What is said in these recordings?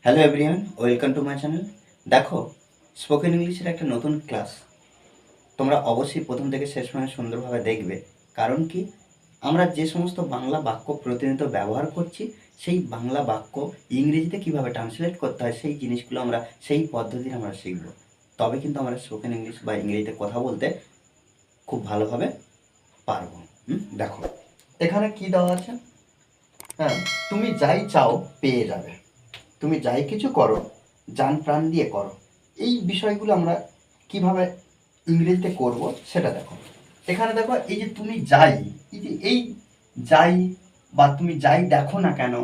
Hello everyone, welcome to my channel. দেখো, spoken ইংলিশের একটা নতুন ক্লাস তোমরা অবশ্যই প্রথম থেকে শেষ পর্যন্ত সুন্দরভাবে দেখবে। কারণ কি, আমরা যে সমস্ত বাংলা বাক্য প্রতিনিয়ত ব্যবহার করছি, সেই বাংলা বাক্য ইংরেজিতে কীভাবে ট্রান্সলেট করতে হয় সেই জিনিসগুলো আমরা সেই পদ্ধতির আমরা শিখব। তবে কিন্তু আমরা স্পোকেন ইংলিশ বা ইংরেজিতে কথা বলতে খুব ভালোভাবে পারবো। দেখো, এখানে কি দেওয়া আছে? হ্যাঁ, তুমি যাই চাও পেয়ে যাবে। তুমি যাই কিছু করো, জান প্রাণ দিয়ে করো। এই বিষয়গুলো আমরা কিভাবে ইংরেজিতে করব সেটা দেখো। এখানে দেখো, এই যে তুমি যাই, এই যাই বা তুমি যাই দেখো না কেন,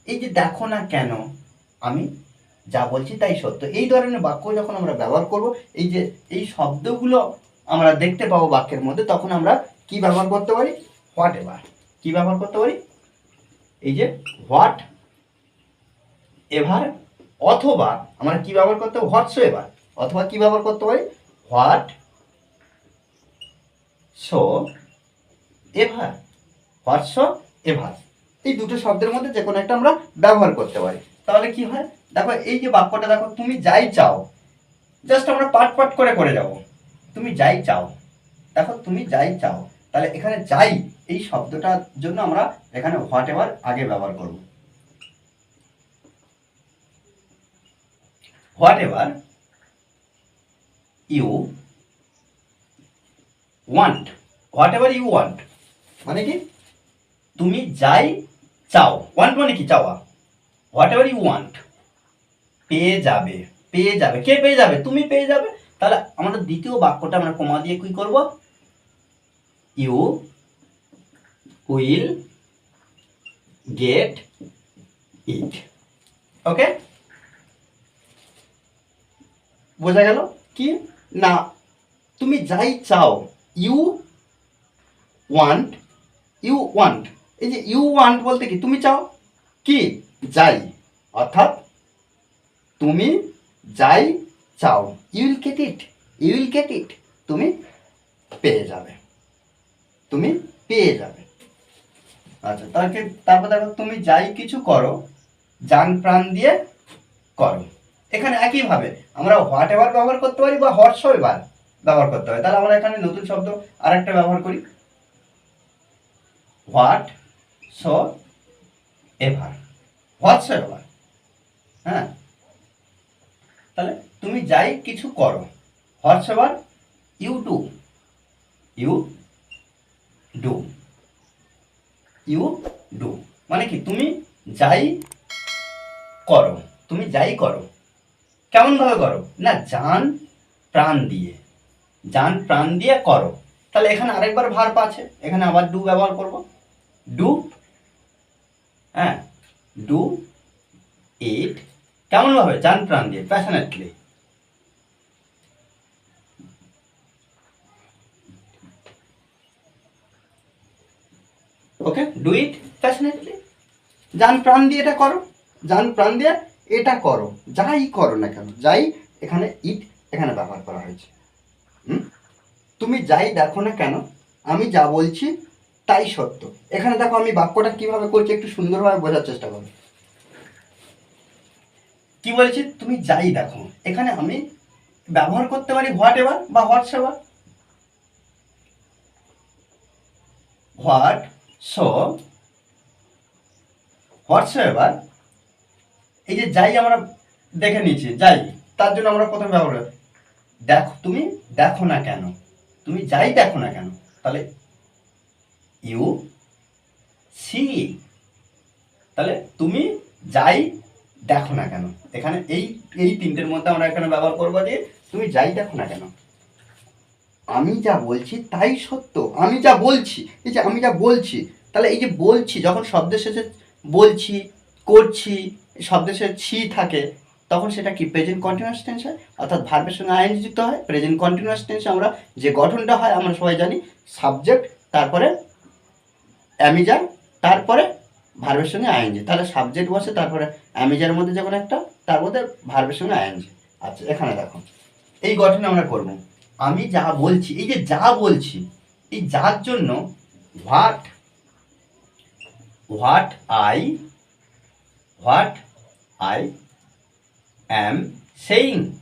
এই যে দেখো না কেন, আমি যা বলছি তাই সত্য, এই ধরনের বাক্য যখন আমরা ব্যবহার করব, এই যে এই শব্দগুলো আমরা দেখতে পাবো বাক্যের মধ্যে, তখন আমরা কি ব্যবহার করতে পারি? Whatever. কি ব্যবহার করতে পারি? এই যে হোয়াট এভার, অথবা আমরা কি ব্যবহার করতে পারি? Whatsoever. অথবা কি ব্যবহার করতে পারি? What so ever. Whatsoever, এই দুটো শব্দের মধ্যে যে কোনো একটা আমরা ব্যবহার করতে পারি। তাহলে কি হয়? দেখো, এই যে বাক্যটা দেখো, তুমি যাই চাও, জাস্ট আমরা পাট পাট করে যাব। তুমি যাই চাও, দেখো তুমি যাই চাও, তাহলে এখানে যাই এই শব্দটার জন্য আমরা এখানে হোয়াট এভার আগে ব্যবহার করব। Whatever you want, whatever you want মানে কি? তুমি যাই চাও, want মানে কি? চাওয়া। whatever you want পেয়ে যাবে। পেয়ে যাবে, কে পেয়ে যাবে? তুমি পেয়ে যাবে। তাহলে আমাদের দ্বিতীয় বাক্যটা আমরা কমা দিয়ে কি করব? You will get it. Okay, বোঝা গেল কি না? তুমি যাই চাও, ইউ ওয়ান্ট, ইউ ওয়ান্ট, এই যে ইউ ওয়ান্ট বলতে কি? তুমি চাও কি? যাই, অর্থাৎ তুমি যাই চাও, you will get it, you will get it, তুমি পেয়ে যাবে, তুমি পেয়ে যাবে। আচ্ছা, তারপর দেখো, তুমি যাই কিছু করো, জান প্রাণ দিয়ে করো। এখানে একইভাবে আমরা হোয়াট এভার ব্যবহার করতে পারি বা হোয়াটসো এভার ব্যবহার করতে পারি। তাহলে আমরা এখানে নতুন শব্দ আরেকটা ব্যবহার করি, what so ever, whatsoever. হ্যাঁ, তাহলে তুমি যাই কিছু করো, whatever you do, you do, you do মানে কি? তুমি যাই করো, তুমি যাই করো। কেমন ভাবে করো? না, জান প্রাণ দিয়ে, জান প্রাণ দিয়ে করো। তাহলে এখানে আরেকবার ভার্ব আছে, এখানে আবার ডু ব্যবহার করব। ডু, হ্যাঁ, ডু ইট। কেমন ভাবে? জান প্রাণ দিয়ে, passionately. Okay, do it passionately, জান প্রাণ দিয়ে এটা করো, জান প্রাণ দিয়ে এটা করো, যাই করো না কেন, যাই এখানে ইট এখানে ব্যবহার করা হয়েছে। তুমি যাই দেখো না কেন, আমি যা বলছি তাই সত্য। এখানে দেখো আমি বাক্যটা কিভাবে করছি, একটু সুন্দরভাবে বোঝার চেষ্টা করো। কি বলেছি? তুমি যাই দেখো, এখানে আমি ব্যবহার করতে পারি হোয়াট এভার বা whatever. What so whatever, এই যে যাই আমরা দেখে নিয়েছি, যাই, তার জন্য আমরা প্রথমে ব্যবহার করি দেখো, তুমি দেখো না কেন, তুমি যাই দেখো না কেন, তাহলে ইউ সি। তাহলে তুমি যাই দেখো না কেন, এখানে এই এই তিনটের মধ্যে আমরা এখানে ব্যবহার করবো যে তুমি যাই দেখো না কেন, আমি যা বলছি তাই সত্য। আমি যা বলছি, এই যে আমি যা বলছি, তাহলে এই যে বলছি যখন শব্দের শেষে বলছি, করছি, শব্দের শেষে ছি থাকে, তখন সেটা কি? প্রেজেন্ট কন্টিনিউয়াস টেন্স হয়, অর্থাৎ ভার্বের সঙ্গে আইএনজি যুক্ত হয়। প্রেজেন্ট কন্টিনিউয়াস টেন্সে আমরা যে গঠনটা হয় আমরা সবাই জানি, সাবজেক্ট, তারপরে অ্যামিজার, তারপরে ভার্বের সঙ্গে আইএনজি। তাহলে সাবজেক্ট বসে, তারপরে অ্যামিজার মধ্যে যখন একটা, তার মধ্যে ভার্বের সঙ্গে আইএনজি। আচ্ছা, এখানে দেখো এই গঠনে আমরা করব, আমি যা বলছি, এই যে যা বলছি, এই যার জন্য what, what I am saying.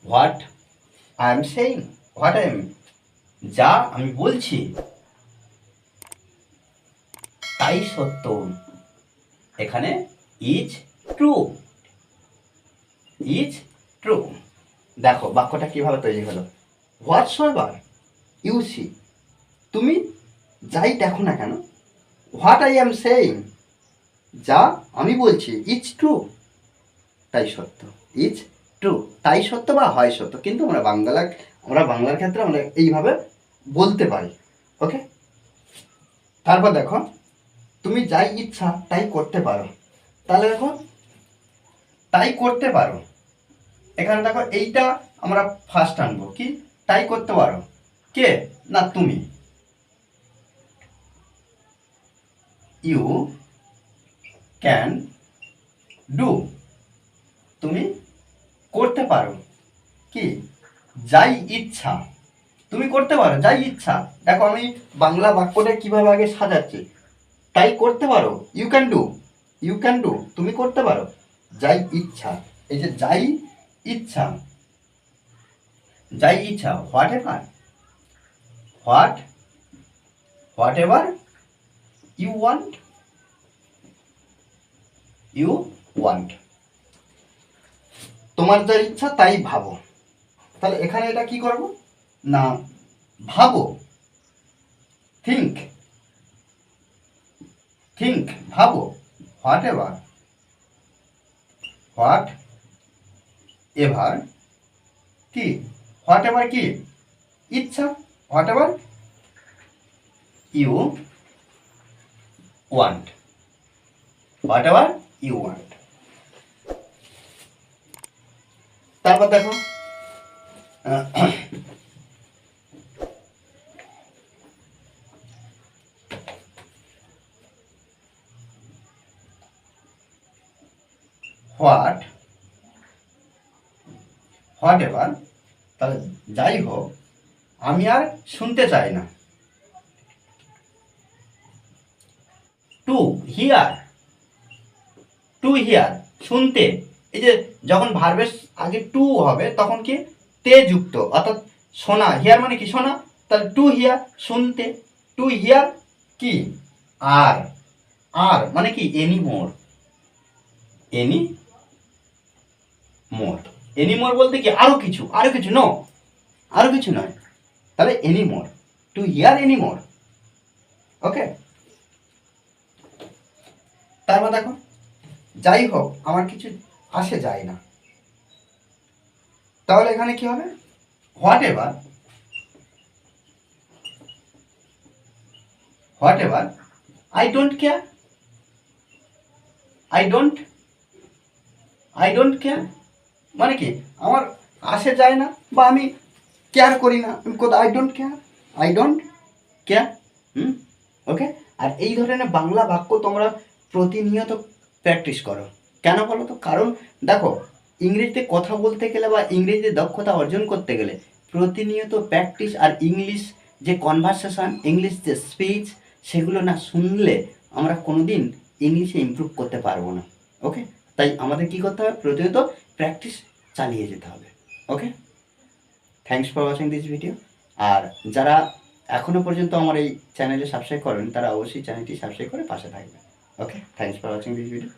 What I am saying. What I am, যা আমি বলছি তাই সত্য। এখানে ইজ ট্রু। Is true. দেখো বাক্যটা কিভাবে তৈরি হলো। হোয়াটসএভার ইউ সি, তুমি যাই দেখো না কেন, হোয়াট আই অ্যাম সেইং, যা আমি বলছি, ইজ ট্রু, তাই সত্য। ইজ ট্রু, তাই সত্য বা হয় সত্য, কিন্তু আমরা বাংলার ক্ষেত্রে আমরা এইভাবে বলতে পারি। ওকে, তারপর দেখো তুমি যাই ইচ্ছা তাই করতে পারো। তাহলে দেখো তাই করতে পারো, এখানে দেখো এইটা আমরা ফার্স্ট আনবো, কি তাই করতে পারো, কে না তুমি। ইউ ক্যান ডু, তুমি করতে পারো কি যাই ইচ্ছা, তুমি করতে পারো যাই ইচ্ছা। দেখো আমি বাংলা বাক্যটা কিভাবে আগে সাজাচ্ছি, তাই করতে পারো, you can do, you can do, তুমি করতে পারো যাই ইচ্ছা। এই যে যাই ইচ্ছা, যাই ইচ্ছা, whatever, whatever you want, you want, তোমার যা ইচ্ছা তাই ভাবো। তাহলে এখানে এটা কি করব না, ভাবো, থিঙ্ক, থিঙ্ক, ভাবো, হোয়াট এভার, হোয়াট এভার কি, হোয়াট এভার কি ইচ্ছা, whatever you want, whatever you want. তারপর দেখো হোয়াট এভার, তাহলে যাই হোক আমি আর শুনতে চাই না। টু হিয়ার, টু হিয়ার শুনতে, এই যে যখন ভার্বের আগে টু হবে তখন কি তে যুক্ত, অর্থাৎ শোনা, হিয়ার মানে কি শোনা, তাহলে টু হিয়ার শুনতে, টু হিয়ার কি আর, আর মানে কি any more, any more, any more বলতে কি আরো কিছু, আরো কিছু নো, আরো কিছু নয়, তাহলে any more, to hear any more. Okay, তারপর দেখো যাই হোক আমার কিছু আসে যায় না, তাহলে এখানে কি হবে, what ever, what ever I don't care, I don't care মানে কি আমার আসে যায় না বা আমি কেয়ার করি না, I don't care, I don't care. Okay, আর এই ধরনের বাংলা বাক্য তোমরা প্রতিনিয়ত প্র্যাকটিস করো। কেন বলো তো, কারণ দেখো ইংরেজিতে কথা বলতে গেলে বা ইংরেজিতে দক্ষতা অর্জন করতে গেলে প্রতিনিয়ত প্র্যাকটিস, আর ইংলিশ যে কনভারসেশন, ইংলিশ যে স্পিচ, সেগুলো না শুনলে আমরা কোনোদিন ইংলিশে ইমপ্রুভ করতে পারবো না। ওকে, তাই আমাদের কি করতে হবে, প্রতিনিয়ত প্র্যাকটিস চালিয়ে যেতে হবে। Okay, thanks for watching this video. আর যারা এখনও পর্যন্ত আমার এই চ্যানেলে সাবস্ক্রাইব করেন তারা অবশ্যই চ্যানেলটি সাবস্ক্রাইব করে পাশে থাকবেন। Okay, thanks for watching this video.